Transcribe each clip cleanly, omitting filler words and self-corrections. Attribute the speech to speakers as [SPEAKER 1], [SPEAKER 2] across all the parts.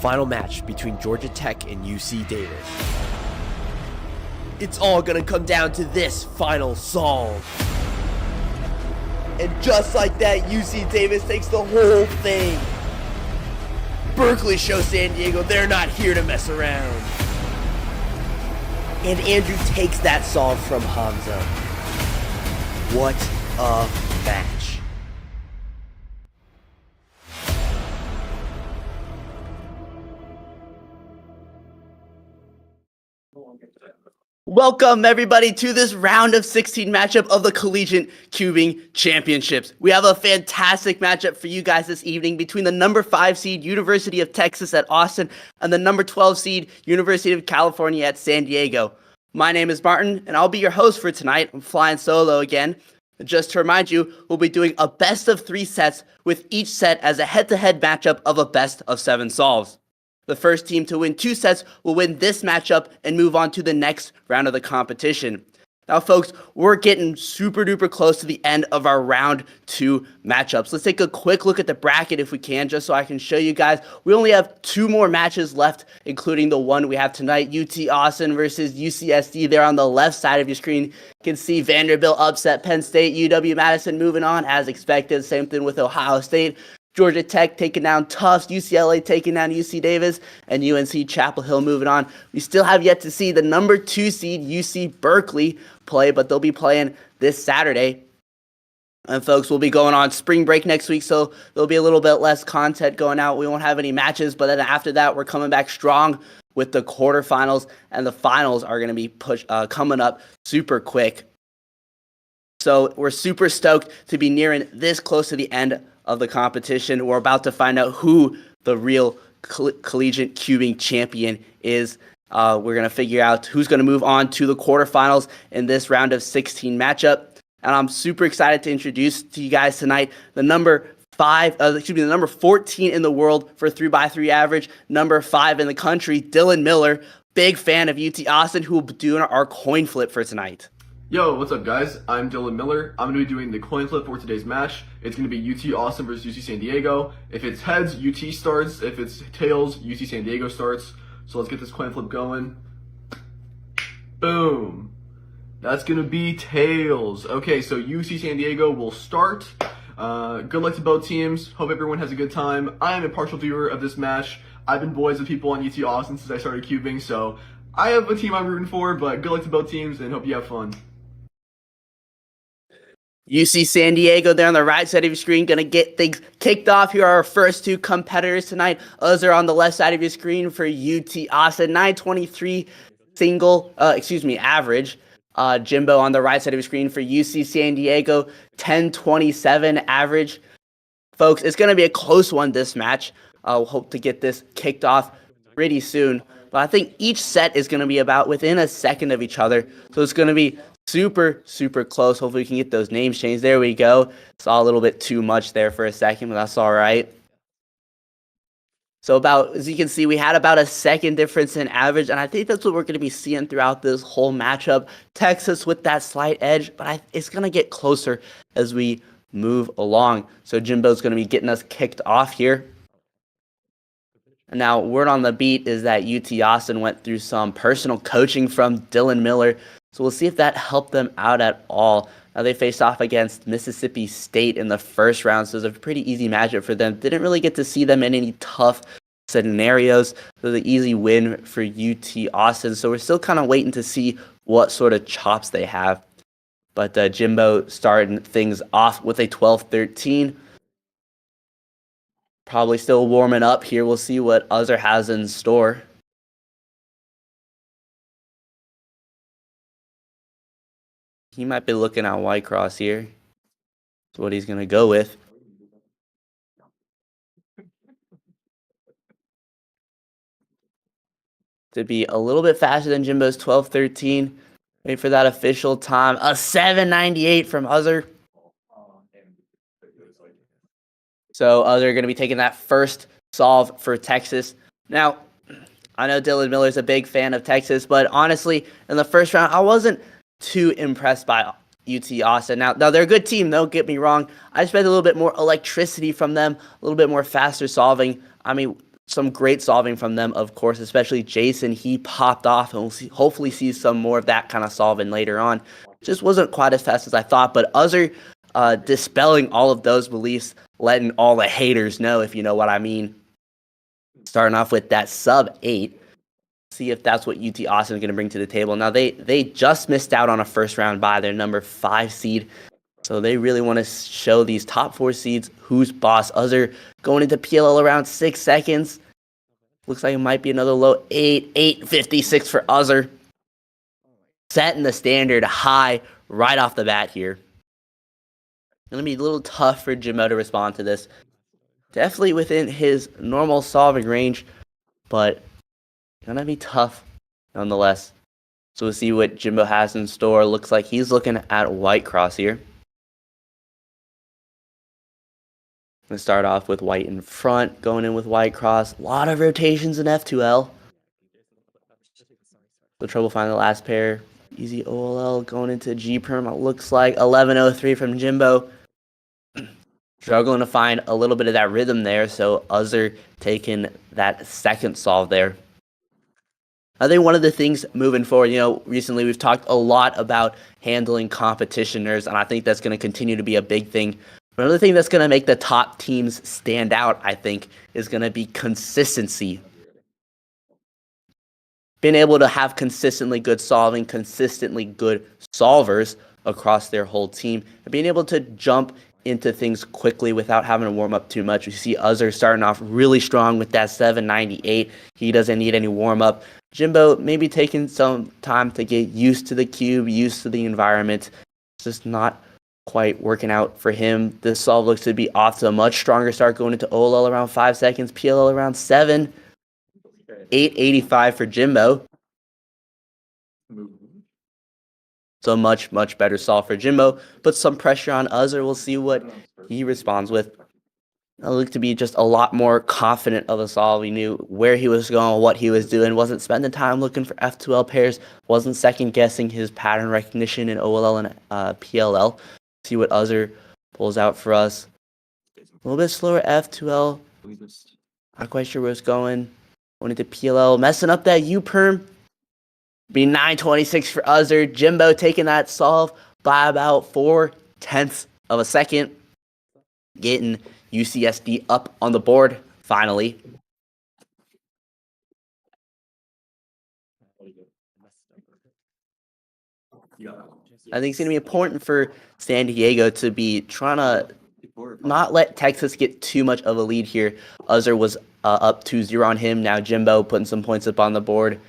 [SPEAKER 1] final match between Georgia Tech and UC Davis. It's all gonna come down to this final solve. And just like that, UC Davis takes the whole thing. Berkeley shows San Diego they're not here to mess around. And Andrew takes that solve from Hamza. What a match. Welcome everybody to this round of 16 matchup of the Collegiate Cubing Championships. We have a fantastic matchup for you guys this evening between the number 5 seed University of Texas at Austin and the number 12 seed University of California at San Diego. My name is Martin and I'll be your host for tonight. I'm flying solo again. Just to remind you, we'll be doing a best of 3 sets with each set as a head-to-head matchup of a best of 7 solves. The first team to win 2 sets will win this matchup and move on to the next round of the competition. Now, folks, we're getting super duper close to the end of our round 2 matchups. Let's take a quick look at the bracket if we can, just so I can show you guys. We only have 2 more matches left, including the one we have tonight, UT Austin versus UCSD. There on the left side of your screen, you can see Vanderbilt upset Penn State, UW-Madison moving on as expected. Same thing with Ohio State. Georgia Tech taking down Tufts, UCLA taking down UC Davis, and UNC Chapel Hill moving on. We still have yet to see the number 2 seed UC Berkeley play, but they'll be playing this Saturday. And folks, we'll be going on spring break next week, so there'll be a little bit less content going out. We won't have any matches, but then after that, we're coming back strong with the quarterfinals, and the finals are going to be coming up super quick. So we're super stoked to be nearing this close to the end of the competition. We're about to find out who the real collegiate cubing champion is. We're going to figure out who's going to move on to the quarterfinals in this round of 16 matchup. And I'm super excited to introduce to you guys tonight the number 14 in the world for 3x3 average, number 5 in the country, Dylan Miller, big fan of UT Austin, who will be doing our coin flip for tonight.
[SPEAKER 2] Yo, what's up guys? I'm Dylan Miller. I'm going to be doing the coin flip for today's match. It's going to be UT Austin versus UC San Diego. If it's heads, UT starts. If it's tails, UC San Diego starts. So let's get this coin flip going. Boom. That's going to be tails. Okay, so UC San Diego will start. Good luck to both teams. Hope everyone has a good time. I am a partial viewer of this match. I've been boys with people on UT Austin since I started cubing, so I have a team I'm rooting for, but good luck to both teams and hope you have fun.
[SPEAKER 1] UC San Diego there on the right side of your screen, going to get things kicked off. Here are our first 2 competitors tonight. Azhar on the left side of your screen for UT Austin, 923 average. Jimbo on the right side of your screen for UC San Diego, 1027 average. Folks, it's going to be a close one this match. We'll hope to get this kicked off pretty soon. But I think each set is going to be about within a second of each other. So it's going to be super, super close. Hopefully we can get those names changed. There we go. Saw a little bit too much there for a second, but that's all right. So as you can see, we had about a second difference in average, and I think that's what we're going to be seeing throughout this whole matchup. Texas with that slight edge, but it's going to get closer as we move along. So Jimbo's going to be getting us kicked off here. And now, word on the beat is that UT Austin went through some personal coaching from Dylan Miller. So we'll see if that helped them out at all. Now they faced off against Mississippi State in the first round, so it was a pretty easy matchup for them. Didn't really get to see them in any tough scenarios. So the easy win for UT Austin. So we're still kind of waiting to see what sort of chops they have. But Jimbo starting things off with a 12-13. Probably still warming up here. We'll see what Azhar has in store. He might be looking at White Cross here. That's what he's going to go with. To be a little bit faster than Jimbo's 12-13. Wait for that official time. A 7.98 from Azhar. So Azhar going to be taking that first solve for Texas. Now, I know Dylan Miller's a big fan of Texas, but honestly, in the first round, I wasn't too impressed by UT Austin. Now they're a good team, don't get me wrong. I expect a little bit more electricity from them, a little bit more faster solving. I mean, some great solving from them, of course, especially Jason. He popped off, and we'll hopefully see some more of that kind of solving later on. Just wasn't quite as fast as I thought, but Azhar dispelling all of those beliefs, letting all the haters know, if you know what I mean. Starting off with that sub 8. See if that's what UT Austin is going to bring to the table. Now, they just missed out on a first round bye. They're number 5 seed. So they really want to show these top 4 seeds who's boss. Azhar going into PLL around 6 seconds. Looks like it might be another low 8.56 for Azhar. Setting the standard high right off the bat here. Going to be a little tough for Jimbo to respond to this. Definitely within his normal solving range, but going to be tough nonetheless. So we'll see what Jimbo has in store. Looks like he's looking at white cross here. Let's start off with white in front, going in with white cross. A lot of rotations in F2L. No trouble finding the last pair. Easy OLL going into G perm. It looks like 11.03 from Jimbo. Struggling to find a little bit of that rhythm there. So Azhar taking that second solve there. I think one of the things moving forward, recently we've talked a lot about handling competitioners, and I think that's going to continue to be a big thing. Another thing that's going to make the top teams stand out, I think, is going to be consistency. Being able to have consistently good solving, consistently good solvers across their whole team, and being able to jump into things quickly without having to warm up too much. We see Azhar starting off really strong with that 798. He doesn't need any warm up. Jimbo maybe taking some time to get used to the cube, used to the environment. It's just not quite working out for him. This solve looks to be off to a much stronger start, going into OLL around 5 seconds, PLL around 7. 8.85 for Jimbo. So much better solve for Jimbo. Put some pressure on Azhar. We'll see what he responds with. It looked to be just a lot more confident of a solve. He knew where he was going, what he was doing. Wasn't spending time looking for F2L pairs. Wasn't second guessing his pattern recognition in OLL and PLL. See what Azhar pulls out for us. A little bit slower F2L. Not quite sure where it's going. Going into PLL. Messing up that U-perm. Be 9.26 for Azhar. Jimbo taking that solve by about 0.4 of a second. Getting UCSD up on the board, finally. I think it's going to be important for San Diego to be trying to not let Texas get too much of a lead here. Azhar was up 2-0 on him. Now Jimbo putting some points up on the board.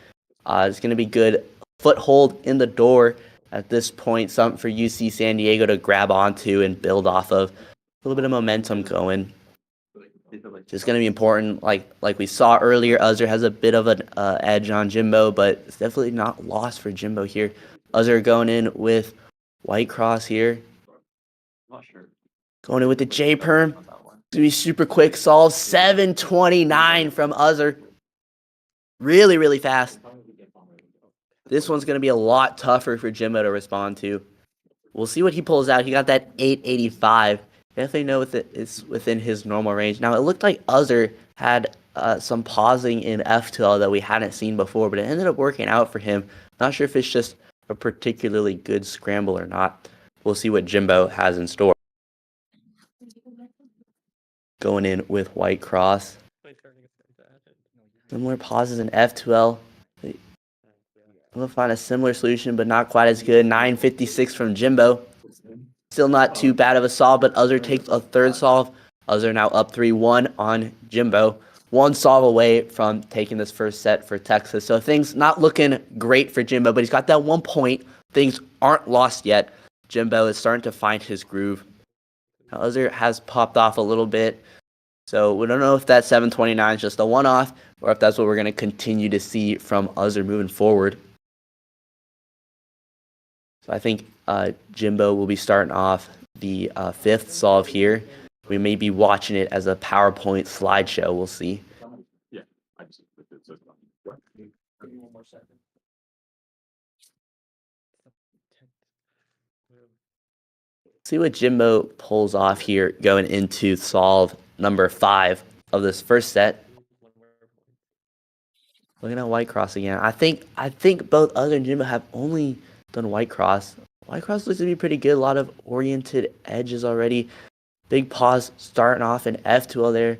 [SPEAKER 1] It's going to be good foothold in the door at this point. Something for UC San Diego to grab onto and build off of. A little bit of momentum going. Just going to be important. Like we saw earlier, Azhar has a bit of an edge on Jimbo, but it's definitely not lost for Jimbo here. Azhar going in with white cross here. Going in with the J perm. It's going to be super quick solve. 7.29 from Azhar. Really fast. This one's going to be a lot tougher for Jimbo to respond to. We'll see what he pulls out. He got that 8.85. Definitely know it's within his normal range. Now, it looked like Azhar had some pausing in F2L that we hadn't seen before, but it ended up working out for him. Not sure if it's just a particularly good scramble or not. We'll see what Jimbo has in store. Going in with white cross. Similar pauses in F2L. We'll find a similar solution, but not quite as good. 9.56 from Jimbo. Still not too bad of a solve, but Azhar takes a third solve. Azhar now up 3-1 on Jimbo. One solve away from taking this first set for Texas. So things not looking great for Jimbo, but he's got that 1 point. Things aren't lost yet. Jimbo is starting to find his groove. Now, Azhar has popped off a little bit. So we don't know if that 7.29 is just a one-off or if that's what we're going to continue to see from Azhar moving forward. So I think Jimbo will be starting off the fifth solve here. We may be watching it as a PowerPoint slideshow. We'll see. See what Jimbo pulls off here going into solve number 5 of this first set. Looking at white cross again. I think both Azhar and Jimbo have only done white cross. White cross looks to be pretty good. A lot of oriented edges already. Big pause starting off in F2L there.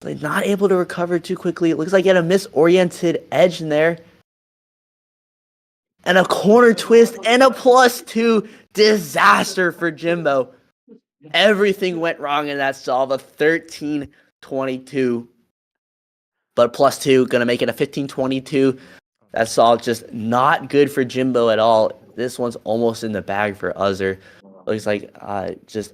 [SPEAKER 1] Like not able to recover too quickly. It looks like he had a misoriented edge in there. And a corner twist and a +2. Disaster for Jimbo. Everything went wrong in that solve. A 13-22. But +2, going to make it a 15-22. That solve just not good for Jimbo at all. This one's almost in the bag for Azhar. Looks like just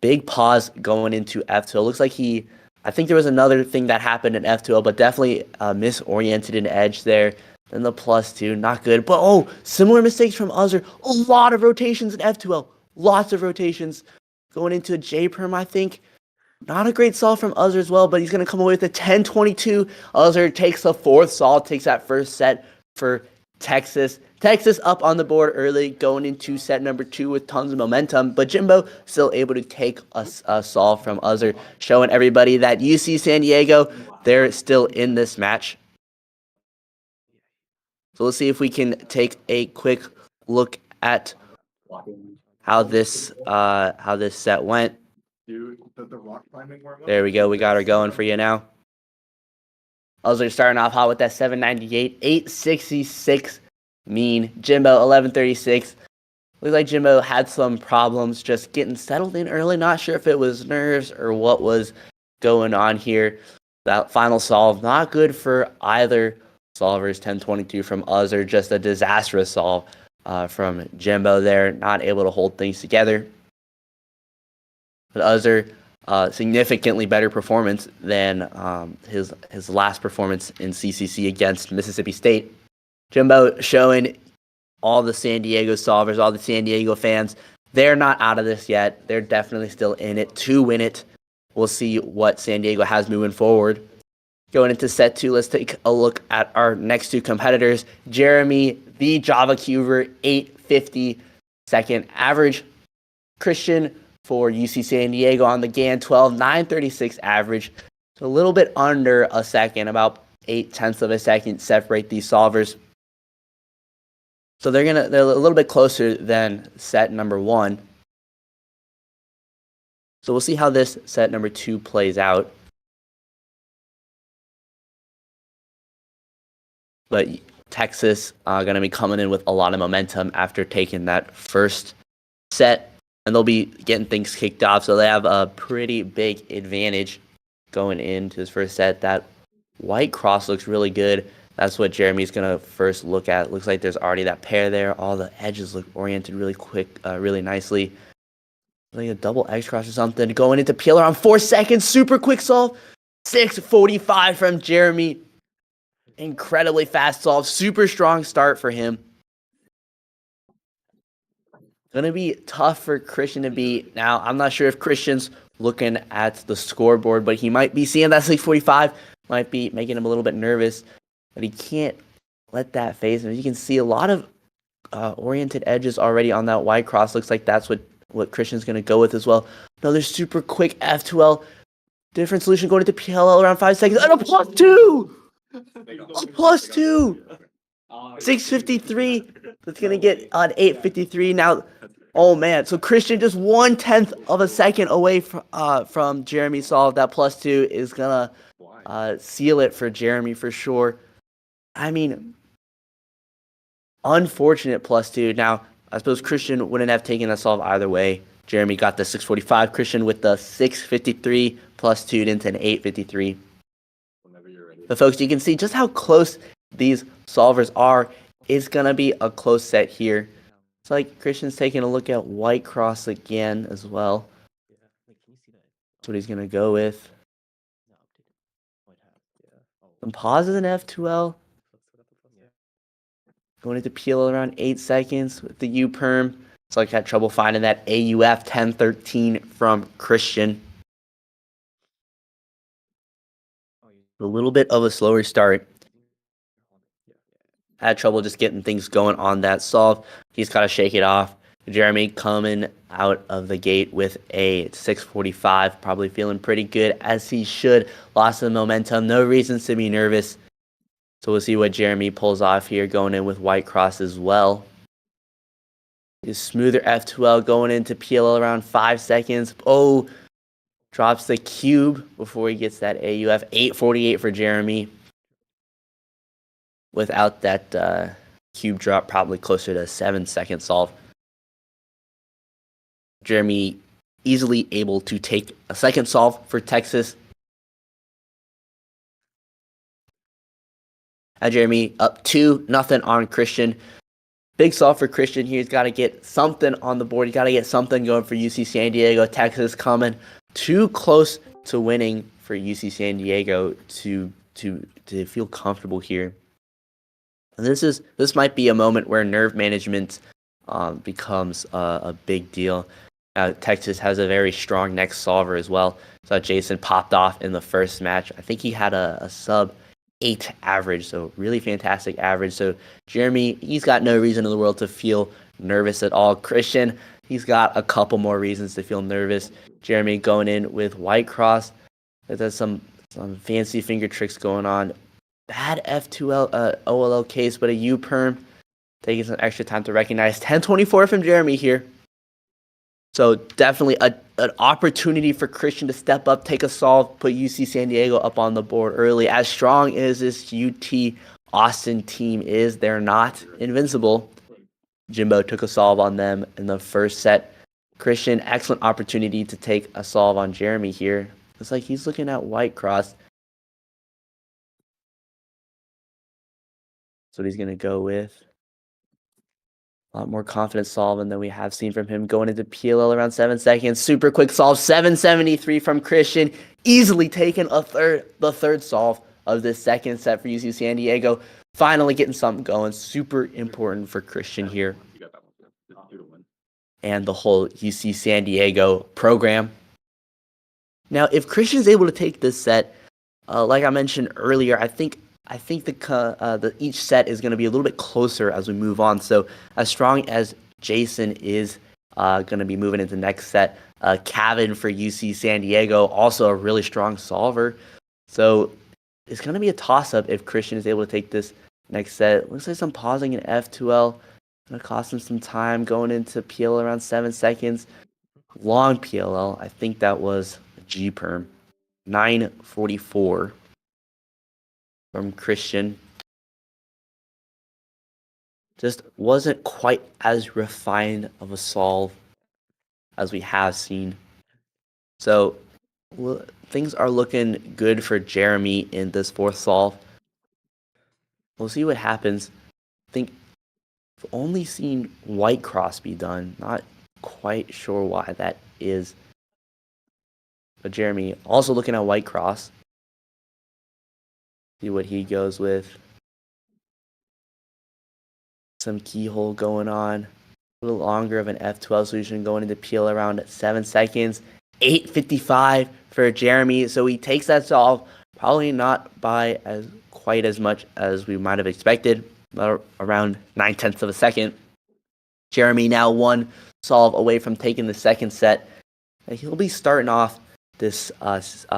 [SPEAKER 1] big pause going into F2L. Looks like I think there was another thing that happened in F2L, but definitely misoriented an edge there. Then the +2, not good. But similar mistakes from Azhar. A lot of rotations in F2L. Lots of rotations. Going into a J-perm, I think. Not a great solve from Azhar as well, but he's going to come away with a 10-22. Azhar takes the fourth solve, takes that first set for Texas. Texas up on the board early, going into set number 2 with tons of momentum, but Jimbo still able to take a solve from Azhar, showing everybody that UC San Diego, they're still in this match. So let's see if we can take a quick look at how this set went. There we go. We got her going for you now. Azhar starting off hot with that 798, 866 mean. Jimbo 1136. Looks like Jimbo had some problems just getting settled in early. Not sure if it was nerves or what was going on here. That final solve, not good for either solvers. 10-22 from Azhar, just a disastrous solve from Jimbo there. Not able to hold things together. But Azhar, significantly better performance than his last performance in CCC against Mississippi State. Jimbo showing all the San Diego solvers, all the San Diego fans, they're not out of this yet. They're definitely still in it to win it. We'll see what San Diego has moving forward. Going into set 2, let's take a look at our next 2 competitors. Jeremy, the Java Cuber, 850 second average. Christian for UC San Diego on the GAN 12, 936 average. So a little bit under a second, about 0.8 of a second separate these solvers. So they're a little bit closer than set number 1. So we'll see how this set number 2 plays out. But Texas going to be coming in with a lot of momentum after taking that first set. And they'll be getting things kicked off. So they have a pretty big advantage going into this first set. That white cross looks really good. That's what Jeremy's going to first look at. Looks like there's already that pair there. All the edges look oriented really quick, really nicely. Like a double X cross or something. Going into PL around 4 seconds. Super quick solve. 6:45 from Jeremy. Incredibly fast solve. Super strong start for him. Going to be tough for Christian to beat. Now, I'm not sure if Christian's looking at the scoreboard, but he might be seeing that 6:45. Might be making him a little bit nervous. But he can't let that phase him. You can see a lot of oriented edges already on that white cross. Looks like that's what Christian's going to go with as well. Another super quick F2L. Different solution going into PLL around 5 seconds. And a +2! A +2! 6:53. That's going to get on 8:53. Now, oh man. So Christian just 1/10 of a second away from Jeremy's solve. That +2 is going to seal it for Jeremy for sure. I mean, unfortunate +2. Now, I suppose Christian wouldn't have taken that solve either way. Jeremy got the 6:45. Christian with the 6:53 +2 into an 8:53. But folks, you can see just how close these solvers are. It's going to be a close set here. It's like Christian's taking a look at white cross again as well. That's what he's going to go with. Some pauses in F2L. Going into PL around 8 seconds with the U-perm. It's like I had trouble finding that AUF 10-13 from Christian. A little bit of a slower start. Had trouble just getting things going on that solve. He's got to shake it off. Jeremy coming out of the gate with a 645, probably feeling pretty good as he should. Lost the momentum, no reasons to be nervous. So we'll see what Jeremy pulls off here, going in with white cross as well. His smoother F2L going into PLL around 5 seconds. Oh, drops the cube before he gets that AUF. 848 for Jeremy. Without that cube drop, probably closer to a 7-second solve. Jeremy easily able to take a second solve for Texas. Jeremy up 2-0 on Christian. Big solve for Christian here. He's got to get something on the board. He's got to get something going for UC San Diego. Texas coming too close to winning for UC San Diego to feel comfortable here. And this might be a moment where nerve management becomes a big deal. Texas has a very strong next solver as well. So Jason popped off in the first match. I think he had a sub 8 average, so really fantastic average. So Jeremy, he's got no reason in the world to feel nervous at all. Christian, he's got a couple more reasons to feel nervous. Jeremy going in with white cross. There's some fancy finger tricks going on. Bad F2L OLL case, but a U perm. Taking some extra time to recognize. 1024 from Jeremy here. So definitely an opportunity for Christian to step up, take a solve, put UC San Diego up on the board early. As strong as this UT Austin team is, they're not invincible. Jimbo took a solve on them in the first set. Christian, excellent opportunity to take a solve on Jeremy here. Looks like he's looking at white cross. That's what he's going to go with. A lot more confident solving than we have seen from him going into PLL around 7 seconds. Super quick solve, 773 from Christian. Easily taken the third solve of this second set for UC San Diego. Finally getting something going. Super important for Christian here. And the whole UC San Diego program. Now, if Christian is able to take this set, like I mentioned earlier, I think each set is going to be a little bit closer as we move on. So as strong as Jason is going to be moving into the next set, Kavin for UC San Diego, also a really strong solver. So it's going to be a toss-up if Christian is able to take this next set. Looks like some pausing in F2L. Going to cost him some time going into PLL around 7 seconds. Long PLL. I think that was a G perm. 944. From Christian. Just wasn't quite as refined of a solve as we have seen. So things are looking good for Jeremy in this fourth solve. We'll see what happens. I think I've only seen white cross be done. Not quite sure why that is. But Jeremy also looking at white cross. See what he goes with. Some keyhole going on. A little longer of an F12 solution going into PL around 7 seconds. 8:55 for Jeremy. So he takes that solve. Probably not by quite as much as we might have expected. Around 9/10 of a second. Jeremy now 1 solve away from taking the second set. And he'll be starting off this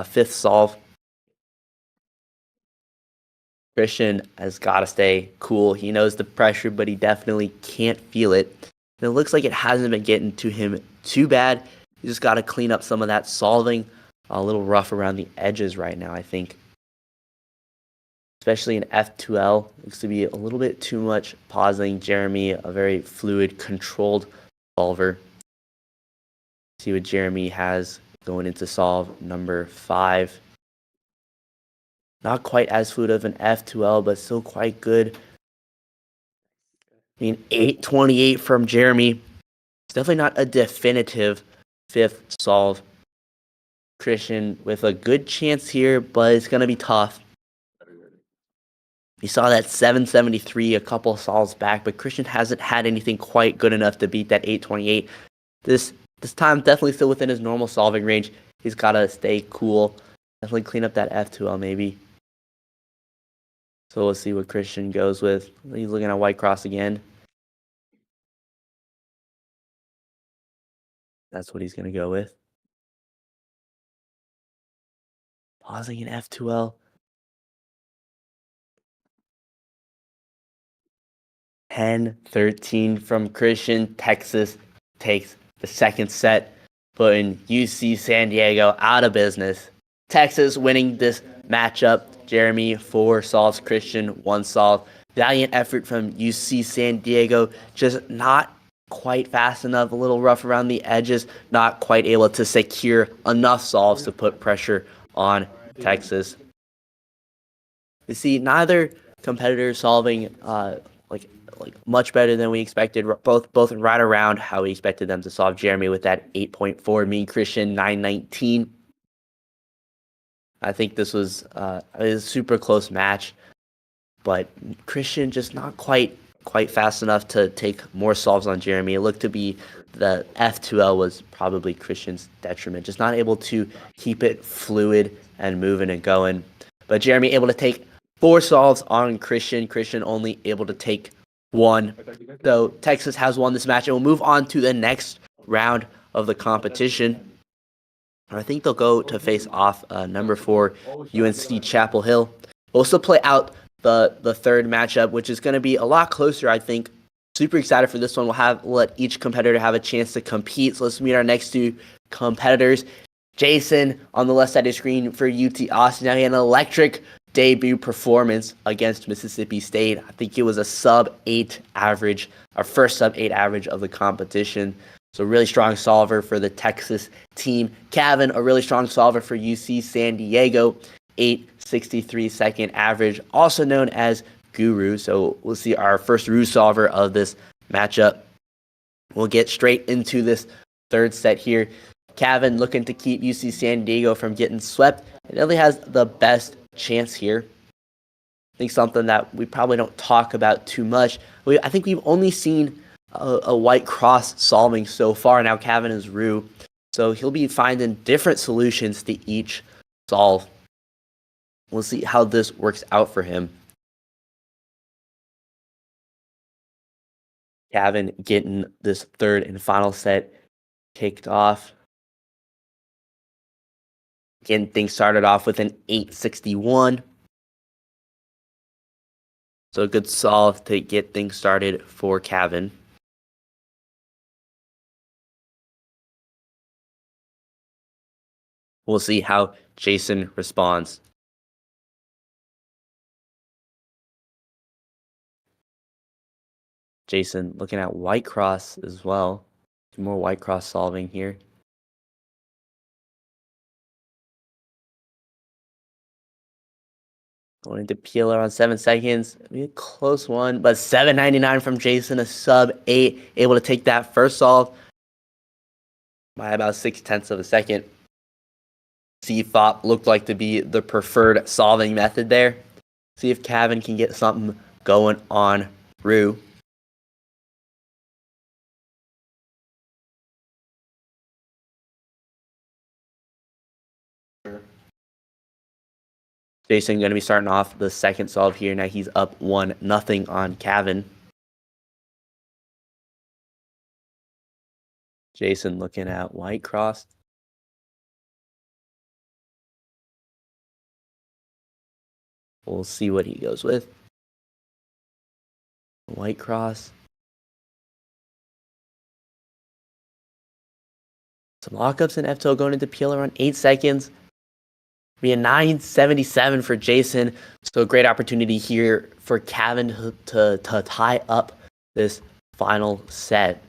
[SPEAKER 1] fifth solve. Christian has got to stay cool. He knows the pressure, but he definitely can't feel it. And it looks like it hasn't been getting to him too bad. He just got to clean up some of that solving. A little rough around the edges right now, I think. Especially in F2L. Looks to be a little bit too much pausing. Jeremy, a very fluid, controlled solver. See what Jeremy has going into solve number 5. Not quite as fluid of an F2L, but still quite good. I mean, 8:28 from Jeremy. It's definitely not a definitive 5th solve. Christian with a good chance here, but it's going to be tough. We saw that 773 a couple solves back, but Christian hasn't had anything quite good enough to beat that 8:28. This time definitely still within his normal solving range. He's got to stay cool. Definitely clean up that F2L maybe. So we'll see what Christian goes with. He's looking at white cross again. That's what he's going to go with. Pausing in F2L. 10-13 from Christian. Texas takes the second set, putting UC San Diego out of business. Texas winning this matchup. Jeremy 4 solves, Christian 1 solve. Valiant effort from UC San Diego, just not quite fast enough, a little rough around the edges, not quite able to secure enough solves to put pressure on Texas. You see, neither competitor solving like much better than we expected. Both right around how we expected them to solve. Jeremy with that 8.4, me, Christian 9.19. I think this was a super close match, but Christian just not quite fast enough to take more solves on Jeremy. It looked to be the F2L was probably Christian's detriment, just not able to keep it fluid and moving and going. But Jeremy able to take 4 solves on Christian. Christian only able to take 1. So Texas has won this match, and we'll move on to the next round of the competition. I think they'll go to face off number 4 UNC Chapel Hill. We'll still play out the third matchup, which is going to be a lot closer, I think. Super excited for this one. We'll let each competitor have a chance to compete. So let's meet our next 2 competitors. Jason on the left side of the screen for UT Austin. Now he had an electric debut performance against Mississippi State. I think it was a sub-8 average, our first sub-8 average of the competition. So really strong solver for the Texas team. Kavin, a really strong solver for UC San Diego, 8.63 second average, also known as Guru. So we'll see our first Rue solver of this matchup. We'll get straight into this third set here. Kavin looking to keep UC San Diego from getting swept. It really has the best chance here. I think something that we probably don't talk about too much. I think we've only seen a white cross solving so far. Now Kavin is Rue, so he'll be finding different solutions to each solve. We'll see how this works out for him. Kavin getting this third and final set kicked off. Getting things started off with an 8.61. So a good solve to get things started for Kavin. We'll see how Jason responds. Jason looking at white cross as well. Some more white cross solving here. Going into Peeler on 7 seconds. A close one, but 7.99 from Jason, a sub-8. Able to take that first solve by about 0.6 of a second. C-Fop looked like to be the preferred solving method there. See if Kavin can get something going on Rue. Jason going to be starting off the second solve here. Now he's up 1-0 on Kavin. Jason looking at white cross. We'll see what he goes with. White cross. Some lockups in F2L going into Peeler on 8 seconds. Be a 9.77 for Jason. So a great opportunity here for Kavin to tie up this final set.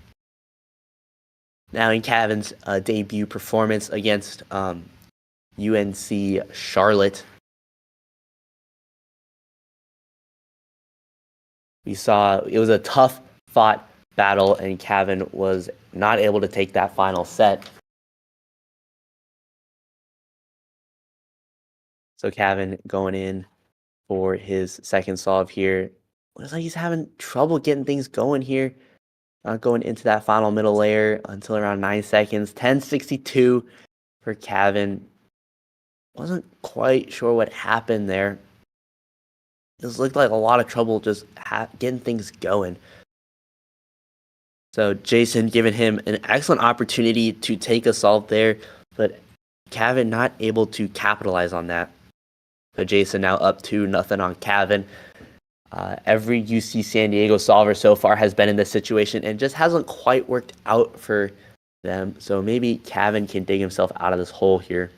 [SPEAKER 1] Now in Kavin's debut performance against UNC Charlotte, we saw it was a tough fought battle, and Kavin was not able to take that final set. So Kavin going in for his second solve here. Looks like he's having trouble getting things going here. Not going into that final middle layer until around 9 seconds. 10.62 for Kavin. Wasn't quite sure what happened there. This looked like a lot of trouble just getting things going. So Jason giving him an excellent opportunity to take a solve there, but Kavin not able to capitalize on that. So Jason now up 2-0 on Kavin. Every UC San Diego solver so far has been in this situation and just hasn't quite worked out for them. So maybe Kavin can dig himself out of this hole here.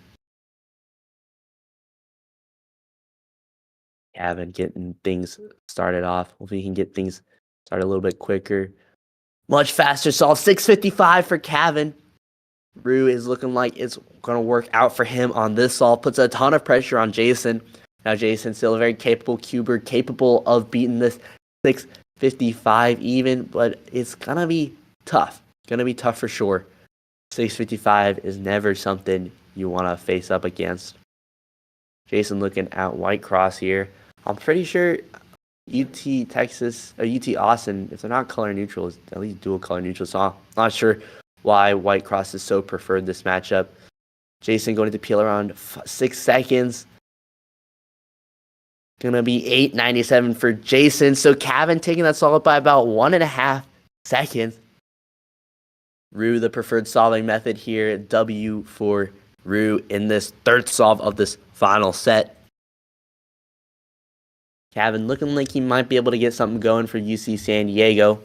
[SPEAKER 1] Kavin getting things started off. Hopefully he can get things started a little bit quicker. Much faster solve. 6:55 for Kavin. Rue is looking like it's going to work out for him on this solve. Puts a ton of pressure on Jason. Now Jason still a very capable cuber, capable of beating this 6:55 even, but it's going to be tough. Going to be tough for sure. 6:55 is never something you want to face up against. Jason looking at White Cross here. I'm pretty sure UT Texas or UT Austin, if they're not color neutral, is at least dual color neutral. So I'm not sure why White Cross is so preferred this matchup. Jason going to peel around 6 seconds. Gonna be 8:97 for Jason. So Kavin taking that solve by about 1.5 seconds. Rue, the preferred solving method here. W for Rue in this third solve of this final set. Kavin looking like he might be able to get something going for UC San Diego.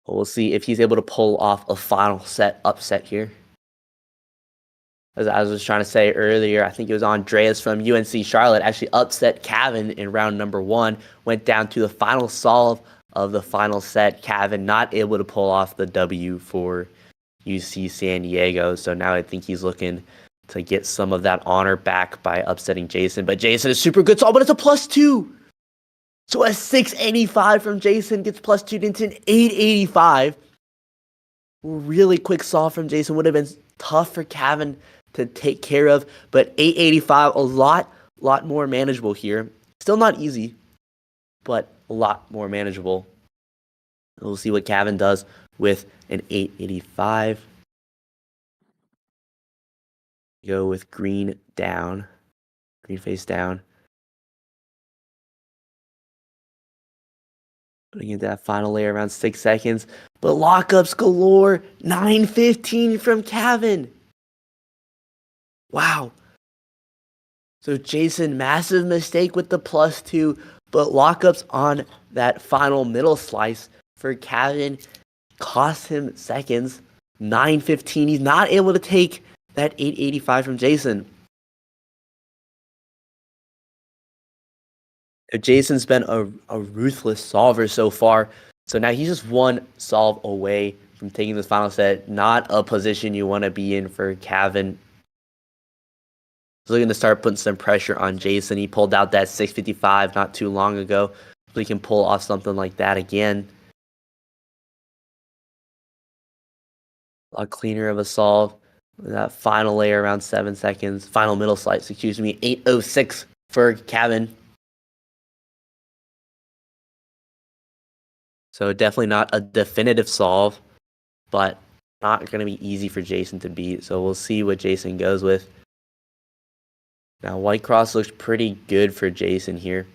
[SPEAKER 1] We'll see if he's able to pull off a final set upset here. As I was trying to say earlier, I think it was Andreas from UNC Charlotte actually upset Kavin in round number 1. Went down to the final solve of the final set. Kavin not able to pull off the W for UC San Diego. So now I think he's looking to get some of that honor back by upsetting Jason. But Jason is super good solve, but it's a +2. So a 6:85 from Jason gets +2 into an 8:85. Really quick solve from Jason would have been tough for Kavin to take care of, but 8:85, a lot more manageable here. Still not easy, but a lot more manageable. We'll see what Kavin does with an 8:85. Go with green down, green face down. Putting into that final layer around 6 seconds, but lockups galore. 9:15 from Kavin. Wow. So Jason, massive mistake with the +2, but lockups on that final middle slice for Kavin cost him seconds. 9:15. He's not able to take that 8:85 from Jason. Jason's been a ruthless solver so far. So now he's just one solve away from taking this final set. Not a position you want to be in for Kavin. He's looking to start putting some pressure on Jason. He pulled out that 6:55 not too long ago. So he can pull off something like that again. A lot cleaner of a solve. That final layer around 7 seconds. Final middle slice, 8:06 for Kavin. So definitely not a definitive solve, but not going to be easy for Jason to beat. So we'll see what Jason goes with. Now White Cross looks pretty good for Jason here.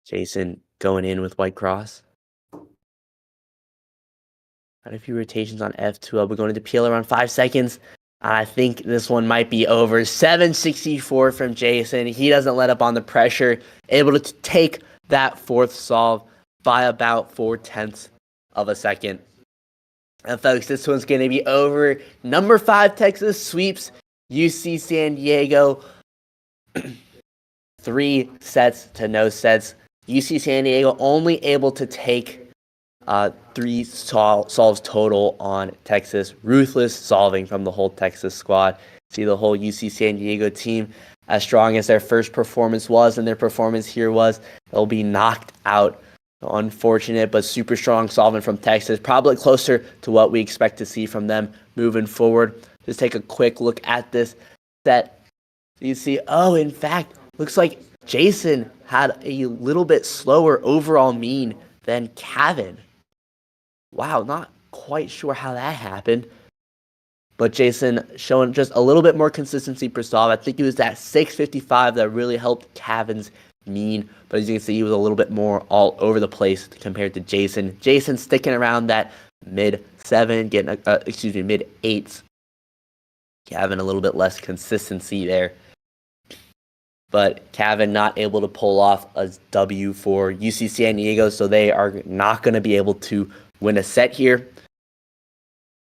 [SPEAKER 1] Jason going in with White Cross. Got a few rotations on F2. We're going to peel around 5 seconds. I think this one might be over. 7:64 from Jason. He doesn't let up on the pressure. Able to take that fourth solve by about 0.4 of a second. And folks, this one's going to be over. Number 5 Texas sweeps UC San Diego. 3 sets to no sets. UC San Diego only able to take 3 solves total on Texas. Ruthless solving from the whole Texas squad. See the whole UC San Diego team, as strong as their first performance was, and their performance here was, they'll be knocked out. Unfortunate, but super strong solving from Texas. Probably closer to what we expect to see from them moving forward. Just take a quick look at this set. So you see, oh, in fact, looks like Jason had a little bit slower overall mean than Kavin. Wow, not quite sure how that happened. But Jason showing just a little bit more consistency per solve. I think it was that 655 that really helped Kavin's mean. But as you can see, he was a little bit more all over the place compared to Jason. Jason sticking around that mid-7, getting mid-8s. Kavin a little bit less consistency there. But Kavin not able to pull off a W for UC San Diego, so they are not going to be able to win a set here.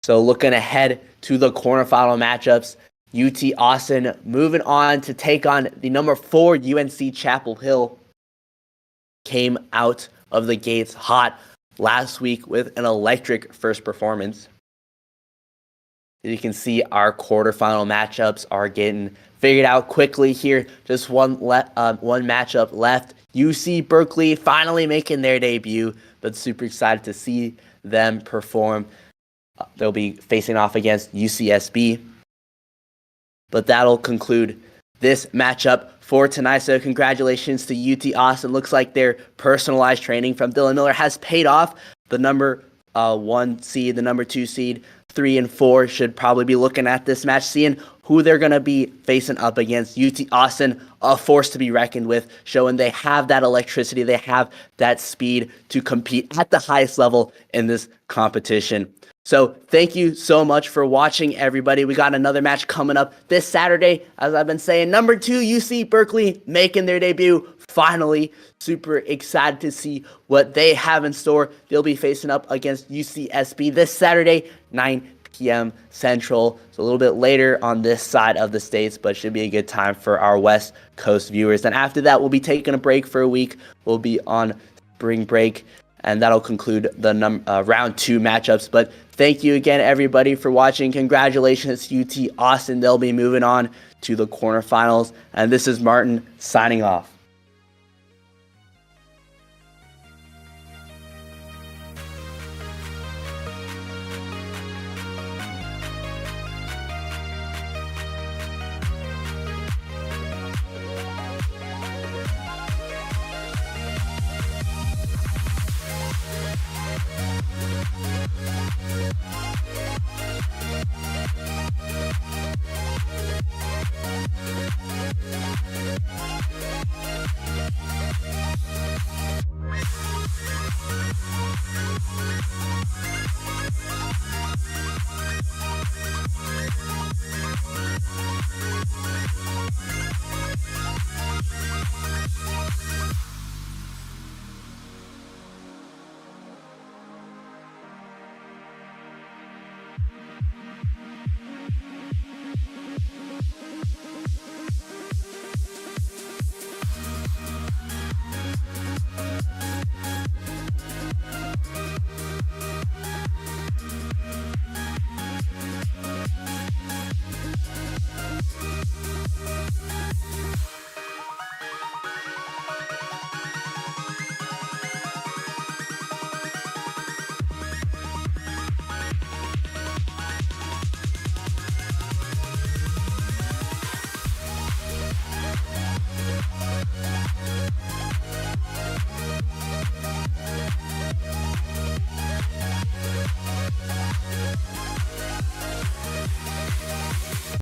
[SPEAKER 1] So looking ahead to the quarterfinal matchups, UT Austin moving on to take on the number 4 UNC Chapel Hill. Came out of the gates hot last week with an electric first performance. As you can see, our quarterfinal matchups are getting figured out quickly here. Just one matchup left. UC Berkeley finally making their debut, but super excited to see them perform. They'll be facing off against UCSB. But that'll conclude this matchup for tonight. So congratulations to UT Austin. Looks like their personalized training from Dylan Miller has paid off. The number 1 seed, the number 2 seed, 3 and 4 should probably be looking at this match, seeing who they're going to be facing up against. UT Austin, a force to be reckoned with, showing they have that electricity, they have that speed to compete at the highest level in this competition. So thank you so much for watching, everybody. We got another match coming up this Saturday. As I've been saying, number 2 UC Berkeley making their debut. Finally, super excited to see what they have in store. They'll be facing up against UCSB this Saturday, 9 p.m. Central. So a little bit later on this side of the states, but should be a good time for our West Coast viewers. And after that, we'll be taking a break for a week. We'll be on spring break. And that'll conclude the round 2 matchups. But thank you again, everybody, for watching. Congratulations to UT Austin. They'll be moving on to the quarterfinals. And this is Martin signing off.